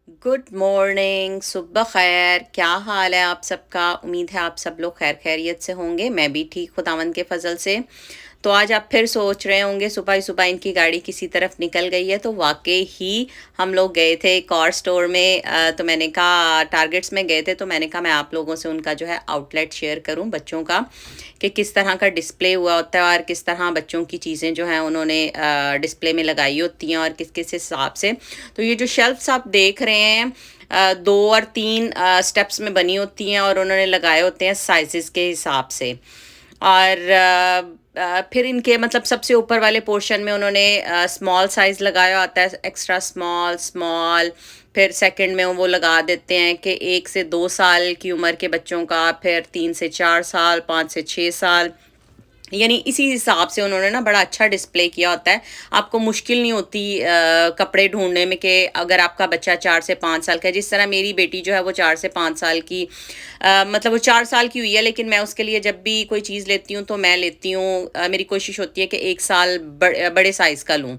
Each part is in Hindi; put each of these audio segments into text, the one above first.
गुड मॉर्निंग, सुबह खैर। क्या हाल है आप सबका? उम्मीद है आप सब लोग खैर खैरियत से होंगे। मैं भी ठीक, खुदावंद के फजल से। तो आज आप फिर सोच रहे होंगे सुबह ही सुबह इनकी गाड़ी किसी तरफ निकल गई है। तो वाकई ही हम लोग गए थे कार स्टोर में। तो मैंने कहा टारगेट्स में गए थे, तो मैंने कहा मैं आप लोगों से उनका जो है आउटलेट शेयर करूं बच्चों का, कि किस तरह का डिस्प्ले हुआ होता है और किस तरह बच्चों की चीज़ें जो हैं उन्होंने डिस्प्ले में लगाई होती हैं और किस किस हिसाब से। तो ये जो शेल्फ्स आप देख रहे हैं, दो और तीन स्टेप्स में बनी होती हैं और उन्होंने लगाए होते हैं साइजेस के हिसाब से। और फिर इनके मतलब सबसे ऊपर वाले पोर्शन में उन्होंने स्मॉल साइज़ लगाया होता है, एक्स्ट्रा स्मॉल स्मॉल। फिर सेकंड में वो लगा देते हैं कि 1 से 2 साल की उम्र के बच्चों का, फिर 3 से 4 साल, 5 से 6 साल, यानी इसी हिसाब से उन्होंने ना बड़ा अच्छा डिस्प्ले किया होता है। आपको मुश्किल नहीं होती कपड़े ढूँढने में, कि अगर आपका बच्चा 4 से 5 साल का है, जिस तरह मेरी बेटी जो है वो 4 से 5 साल की, मतलब वो 4 साल की हुई है, लेकिन मैं उसके लिए जब भी कोई चीज़ लेती हूँ तो मैं लेती हूँ, मेरी कोशिश होती है कि 1 साल बड़े साइज़ का लूँ।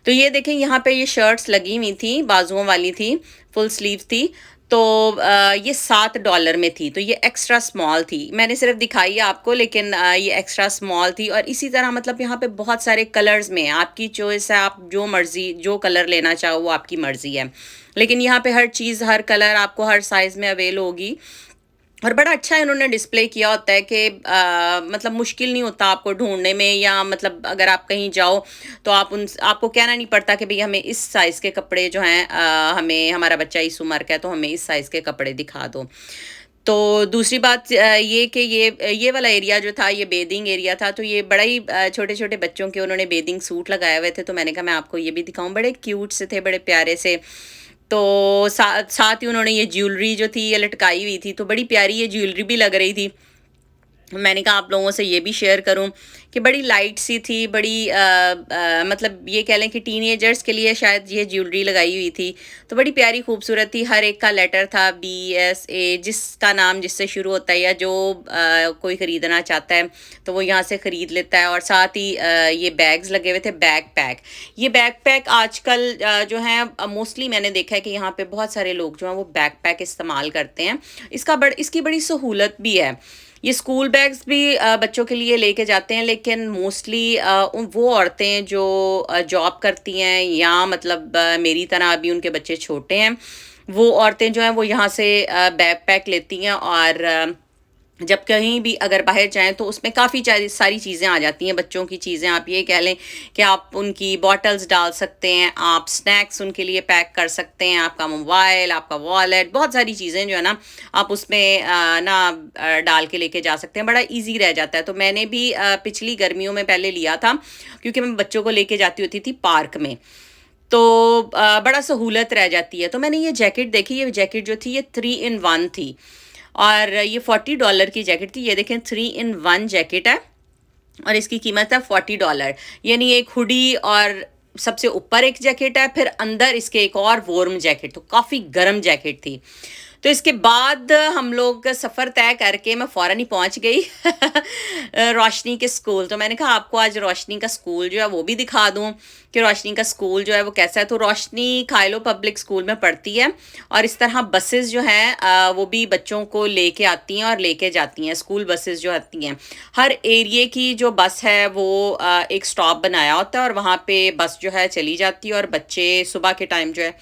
तो ये देखें, यहाँ पे ये शर्ट्स लगी हुई थी, बाजुओं वाली थी, फुल स्लीव थी। तो ये $7 में थी, तो ये एक्स्ट्रा स्मॉल थी। मैंने सिर्फ दिखाई है आपको, लेकिन ये एक्स्ट्रा स्मॉल थी। और इसी तरह मतलब यहाँ पे बहुत सारे कलर्स में है, आपकी चॉइस है, आप जो मर्ज़ी जो कलर लेना चाहो वो आपकी मर्ज़ी है। लेकिन यहाँ पे हर चीज़, हर कलर आपको हर साइज़ में अवेल होगी। और बड़ा अच्छा इन्होंने डिस्प्ले किया होता है कि मतलब मुश्किल नहीं होता आपको ढूँढने में, या मतलब अगर आप कहीं जाओ तो आपको कहना नहीं पड़ता कि भई हमें इस साइज़ के कपड़े जो हैं, हमें हमारा बच्चा इस उम्र का है तो हमें इस साइज़ के कपड़े दिखा दो। तो दूसरी बात ये कि ये वाला एरिया जो था ये बेदिंग एरिया था, तो ये बड़ा ही छोटे-छोटे बच्चों के उन्होंने बेदिंग सूट लगाए हुए थे, तो मैंने कहा मैं आपको ये भी दिखाऊँ। बड़े क्यूट से थे, बड़े प्यारे से। तो साथ साथ ही उन्होंने ये ज्वेलरी जो थी ये लटकाई हुई थी, तो बड़ी प्यारी ये ज्वेलरी भी लग रही थी। मैंने कहा आप लोगों से ये भी शेयर करूं कि बड़ी लाइट सी थी, बड़ी मतलब ये कह लें कि टीनेजर्स के लिए शायद ये ज्वेलरी लगाई हुई थी। तो बड़ी प्यारी खूबसूरत थी, हर एक का लेटर था BSA, जिसका नाम जिससे शुरू होता है या जो कोई ख़रीदना चाहता है तो वो यहाँ से ख़रीद लेता है। और साथ ही ये बैग्स लगे हुए थे, बैकपैक। ये बैकपैक आजकल जो है मोस्टली मैंने देखा है कि यहाँ पे बहुत सारे लोग जो हैं वो बैकपैक इस्तेमाल करते हैं। इसकी बड़ी सहूलत भी है। ये स्कूल बैग्स भी बच्चों के लिए लेके जाते हैं, लेकिन मोस्टली वो औरतें जो जॉब करती हैं, या मतलब मेरी तरह अभी उनके बच्चे छोटे हैं, वो औरतें जो हैं वो यहाँ से बैकपैक लेती हैं। और जब कहीं भी अगर बाहर जाएँ तो उसमें काफ़ी सारी चीज़ें आ जाती हैं, बच्चों की चीज़ें। आप ये कह लें कि आप उनकी बॉटल्स डाल सकते हैं, आप स्नैक्स उनके लिए पैक कर सकते हैं, आपका मोबाइल, आपका वॉलेट, बहुत सारी चीज़ें जो है ना आप उसमें डाल के लेके जा सकते हैं, बड़ा ईज़ी रह जाता है। तो मैंने भी पिछली गर्मियों में पहले लिया था, क्योंकि मैं बच्चों को लेके जाती होती थी पार्क में। तो बड़ा सहूलत रह जाती है। तो मैंने ये जैकेट देखी, ये जैकेट जो थी ये 3 इन 1 थी, और ये $40 की जैकेट थी। ये देखें, 3 इन 1 जैकेट है और इसकी कीमत है $40। यानी एक हुडी और सबसे ऊपर एक जैकेट है, फिर अंदर इसके एक और वार्म जैकेट, तो काफ़ी गर्म जैकेट थी। तो इसके बाद हम लोग सफ़र तय करके मैं फ़ौरन ही पहुंच गई रोशनी के स्कूल। तो मैंने कहा आपको आज रोशनी का स्कूल जो है वो भी दिखा दूं कि रोशनी का स्कूल जो है वो कैसा है। तो रोशनी खाइलो पब्लिक स्कूल में पढ़ती है, और इस तरह बसेस जो हैं वो भी बच्चों को लेके आती हैं और लेके जाती हैं। स्कूल बसेस जो आती हैं, हर एरिए की जो बस है वो एक स्टॉप बनाया होता है, और वहाँ पे बस जो है चली जाती है, और बच्चे सुबह के टाइम जो है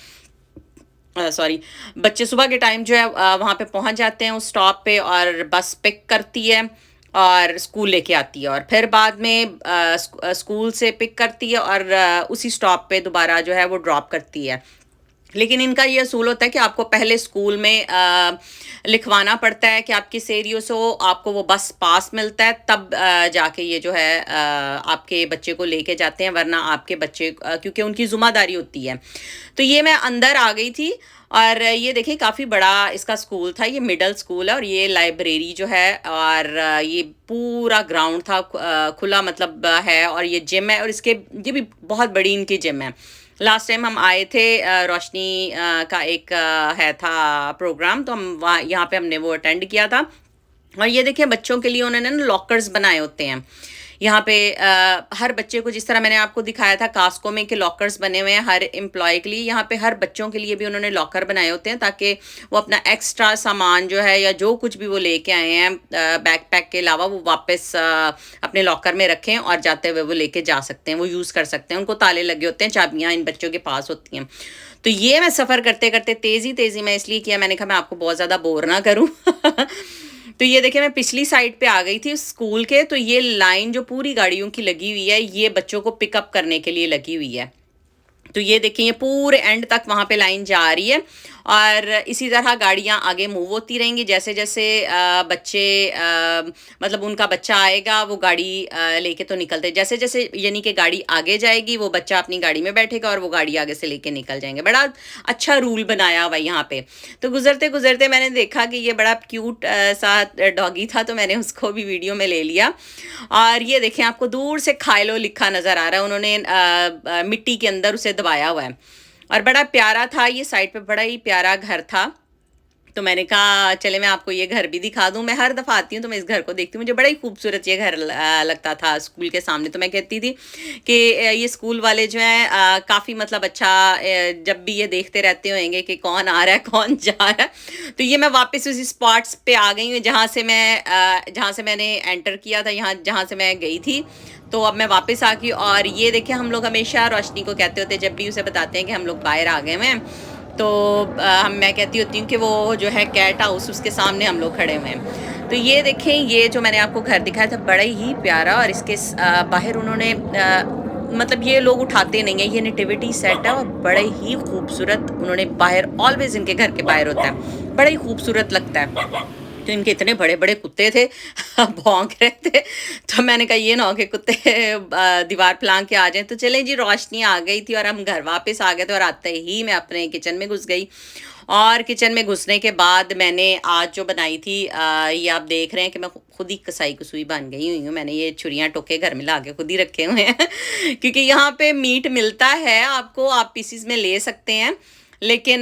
सॉरी बच्चे सुबह के टाइम जो है वहाँ पे पहुँच जाते हैं उस स्टॉप पे, और बस पिक करती है और स्कूल लेके आती है, और फिर बाद में स्कूल से पिक करती है और उसी स्टॉप पे दोबारा जो है वो ड्रॉप करती है। लेकिन इनका ये असूल होता है कि आपको पहले स्कूल में लिखवाना पड़ता है कि आप किस एरिया से हो, आपको वो बस पास मिलता है, तब जाके ये जो है आपके बच्चे को लेके जाते हैं, वरना आपके बच्चे क्योंकि उनकी ज़िम्मेदारी होती है। तो ये मैं अंदर आ गई थी, और ये देखिए काफ़ी बड़ा इसका स्कूल था, ये मिडल स्कूल है, और ये लाइब्रेरी जो है, और ये पूरा ग्राउंड था खुला मतलब है, और ये जिम है, और ये भी बहुत बड़ी इनकी जिम है। लास्ट टाइम हम आए थे रोशनी का एक है था प्रोग्राम, तो हम वहाँ यहाँ पे हमने वो अटेंड किया था। और ये देखिए बच्चों के लिए उन्होंने ना लॉकर्स बनाए होते हैं, यहाँ पे हर बच्चे को, जिस तरह मैंने आपको दिखाया था कास्को में कि लॉकर्स बने हुए हैं हर एम्प्लॉय के लिए, यहाँ पे हर बच्चों के लिए भी उन्होंने लॉकर बनाए होते हैं ताकि वो अपना एक्स्ट्रा सामान जो है या जो कुछ भी वो लेके आए हैं बैकपैक के अलावा वो वापस अपने लॉकर में रखें और जाते हुए वो लेके जा सकते हैं, वो यूज़ कर सकते हैं। उनको ताले लगे होते हैं, चाबियाँ इन बच्चों के पास होती हैं। तो ये मैं सफ़र करते करते तेज़ी में इसलिए किया, मैंने कहा मैं आपको बहुत ज़्यादा बोर ना करूँ। तो ये देखिए मैं पिछली साइड पे आ गई थी स्कूल के, तो ये लाइन जो पूरी गाड़ियों की लगी हुई है ये बच्चों को पिकअप करने के लिए लगी हुई है। तो ये देखिए ये पूरे एंड तक वहाँ पे लाइन जा रही है और इसी तरह गाड़ियाँ आगे मूव होती रहेंगी जैसे जैसे बच्चे मतलब उनका बच्चा आएगा वो गाड़ी लेके तो निकलते, जैसे जैसे यानी कि गाड़ी आगे जाएगी वो बच्चा अपनी गाड़ी में बैठेगा और वो गाड़ी आगे से लेके निकल जाएंगे। बड़ा अच्छा रूल बनाया हुआ यहाँ पे। तो गुजरते गुजरते मैंने देखा कि ये बड़ा क्यूट सा डॉगी था, तो मैंने उसको भी वीडियो में ले लिया। और ये देखें आपको दूर से खाइलो लिखा नज़र आ रहा है, उन्होंने मिट्टी के अंदर उसे दबाया हुआ है और बड़ा प्यारा था। ये साइड पे बड़ा ही प्यारा घर था, तो मैंने कहा चले मैं आपको ये घर भी दिखा दूं। मैं हर दफ़ा आती हूँ तो मैं इस घर को देखती हूँ, मुझे बड़ा ही खूबसूरत ये घर लगता था स्कूल के सामने। तो मैं कहती थी कि ये स्कूल वाले जो हैं काफ़ी मतलब अच्छा जब भी ये देखते रहते होंगे कि कौन आ रहा है कौन जा रहा है। तो ये मैं वापस उसी स्पॉट्स पे आ गई हूँ जहाँ से मैंने एंटर किया था, यहाँ जहाँ से मैं गई थी। तो अब मैं वापस आ गई और ये देखिए हम लोग हमेशा रोशनी को कहते होते जब भी उसे बताते हैं कि हम लोग बाहर आ गए हैं, तो मैं कहती होती हूँ कि वो जो है कैट हाउस उसके सामने हम लोग खड़े हुए हैं। तो ये देखें ये जो मैंने आपको घर दिखाया था बड़ा ही प्यारा, और इसके बाहर उन्होंने मतलब ये लोग उठाते नहीं है, ये नेटिविटी सेट है और बड़े ही खूबसूरत उन्होंने बाहर ऑलवेज इनके घर के बाहर होता है, बड़ा ही खूबसूरत लगता है। तो इनके इतने बड़े बड़े कुत्ते थे भौंक रहे थे, तो मैंने कहा ये ना हो कि कुत्ते दीवार फलांग के आ जाएं। तो चलें जी रोशनी आ गई थी और हम घर वापस आ गए थे और आते ही मैं अपने किचन में घुस गई। और किचन में घुसने के बाद मैंने आज जो बनाई थी ये आप देख रहे हैं कि मैं खुद ही कसाई कसूई बन गई हुई हूँ। मैंने ये छुरियाँ टोके घर में ला के खुद ही रखे हुए हैं क्योंकि यहाँ पे मीट मिलता है आपको, आप पीसीज में ले सकते हैं, लेकिन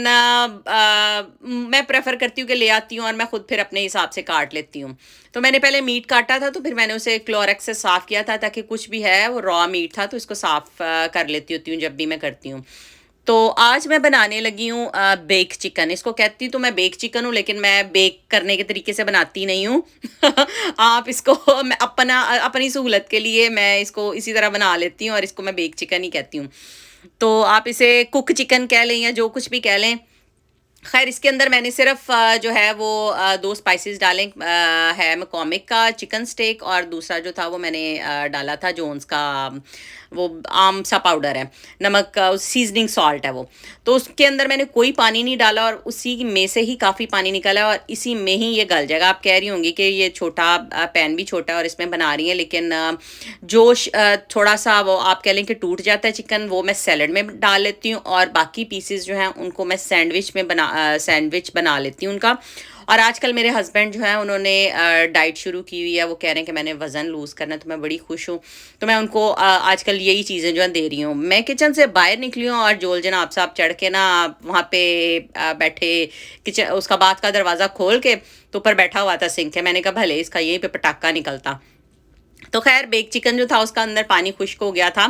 मैं प्रेफर करती हूँ कि ले आती हूँ और मैं खुद फिर अपने हिसाब से काट लेती हूँ। तो मैंने पहले मीट काटा था, तो फिर मैंने उसे क्लोरेक्स से साफ़ किया था ताकि कुछ भी है वो रॉ मीट था, तो इसको साफ़ कर लेती होती हूँ जब भी मैं करती हूँ। तो आज मैं बनाने लगी हूँ बेक चिकन। इसको कहती तो मैं बेक चिकन हूँ, लेकिन मैं बेक करने के तरीके से बनाती नहीं हूँ आप इसको मैं अपनी सहूलत के लिए मैं इसको इसी तरह बना लेती हूँ और इसको मैं बेक चिकन ही कहती हूँ। तो आप इसे कुक चिकन कह लें या जो कुछ भी कह लें। खैर इसके अंदर मैंने सिर्फ जो है वो दो स्पाइसेस डालें, है मैकॉमिक का चिकन स्टेक और दूसरा जो था वो मैंने डाला था जोन्स का वो आम सा पाउडर है, नमक सीजनिंग सॉल्ट है वो। तो उसके अंदर मैंने कोई पानी नहीं डाला और उसी में से ही काफ़ी पानी निकला और इसी में ही ये गल जाएगा। आप कह रही होंगी कि ये छोटा पैन भी छोटा है और इसमें बना रही है, लेकिन जोश थोड़ा सा वो आप कह लें कि टूट जाता है चिकन, वो मैं सैलड में डाल लेती हूँ और बाकी पीसेस जो हैं उनको मैं सैंडविच बना लेती हूँ उनका। और आजकल मेरे हस्बैंड जो हैं उन्होंने डाइट शुरू की हुई है, वो कह रहे हैं कि मैंने वज़न लूज़ करना है, तो मैं बड़ी खुश हूँ। तो मैं उनको आजकल यही चीज़ें जो है दे रही हूँ। मैं किचन से बाहर निकली हूँ और जोल जनाब साहब चढ़ के ना वहाँ पे बैठे किचन उसका बात का दरवाज़ा खोल के तो ऊपर बैठा हुआ था सिंक है। मैंने कहा भले इसका यहीं पे पटाखा निकलता। तो खैर बेक चिकन जो था उसका अंदर पानी खुश्क हो गया था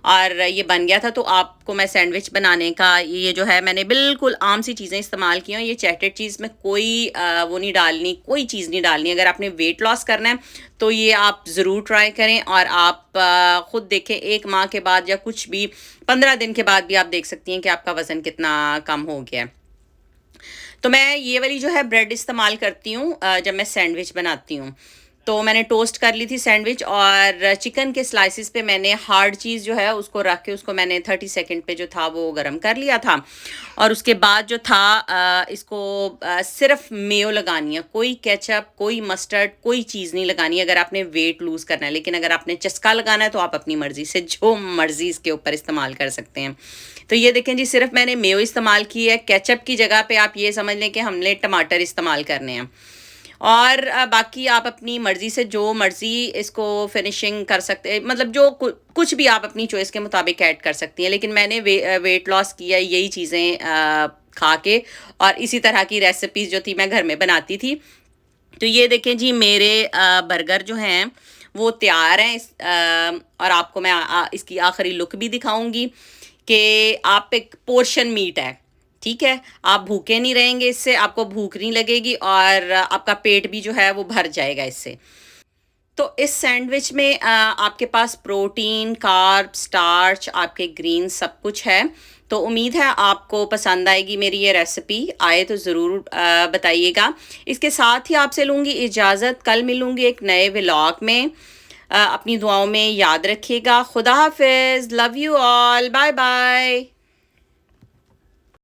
और ये बन गया था। तो आपको मैं सैंडविच बनाने का ये जो है मैंने बिल्कुल आम सी चीज़ें इस्तेमाल की हैं। ये चैटेड चीज़ में कोई वो नहीं डालनी, कोई चीज़ नहीं डालनी। अगर आपने वेट लॉस करना है तो ये आप ज़रूर ट्राई करें और आप ख़ुद देखें 1 माह के बाद या कुछ भी 15 दिन के बाद भी आप देख सकती हैं कि आपका वज़न कितना कम हो गया है। तो मैं ये वाली जो है ब्रेड इस्तेमाल करती हूँ जब मैं सैंडविच बनाती हूँ। तो मैंने टोस्ट कर ली थी सैंडविच और चिकन के स्लाइसिस पे मैंने हार्ड चीज़ जो है उसको रख के उसको मैंने 30 सेकंड पे जो था वो गरम कर लिया था। और उसके बाद जो था इसको सिर्फ मेयो लगानी है, कोई केचप, कोई मस्टर्ड, कोई चीज़ नहीं लगानी है अगर आपने वेट लूज़ करना है। लेकिन अगर आपने चस्का लगाना है तो आप अपनी मर्ज़ी से जो मर्ज़ी इसके ऊपर इस्तेमाल कर सकते हैं। तो ये देखें जी सिर्फ मैंने मेयो इस्तेमाल की है। केचप की जगह पे आप ये समझ लें कि हमने टमाटर इस्तेमाल करने हैं और बाकी आप अपनी मर्ज़ी से जो मर्ज़ी इसको फिनिशिंग कर सकते हैं, मतलब जो कुछ भी आप अपनी चॉइस के मुताबिक ऐड कर सकती हैं। लेकिन मैंने वेट लॉस किया यही चीज़ें खा के और इसी तरह की रेसिपीज़ जो थी मैं घर में बनाती थी। तो ये देखें जी मेरे बर्गर जो हैं वो तैयार हैं। और आपको मैं इसकी आखिरी लुक भी दिखाऊंगी कि आप एक पोर्शन मीट है, ठीक है, आप भूखे नहीं रहेंगे इससे, आपको भूख नहीं लगेगी और आपका पेट भी जो है वो भर जाएगा इससे। तो इस सैंडविच में आपके पास प्रोटीन, कार्ब, स्टार्च, आपके ग्रीन सब कुछ है। तो उम्मीद है आपको पसंद आएगी मेरी ये रेसिपी। आए तो ज़रूर बताइएगा। इसके साथ ही आपसे लूँगी इजाज़त, कल मिलूँगी एक नए व्लॉग में। अपनी दुआओं में याद रखिएगा। खुदा हाफिज़, love you all, bye bye.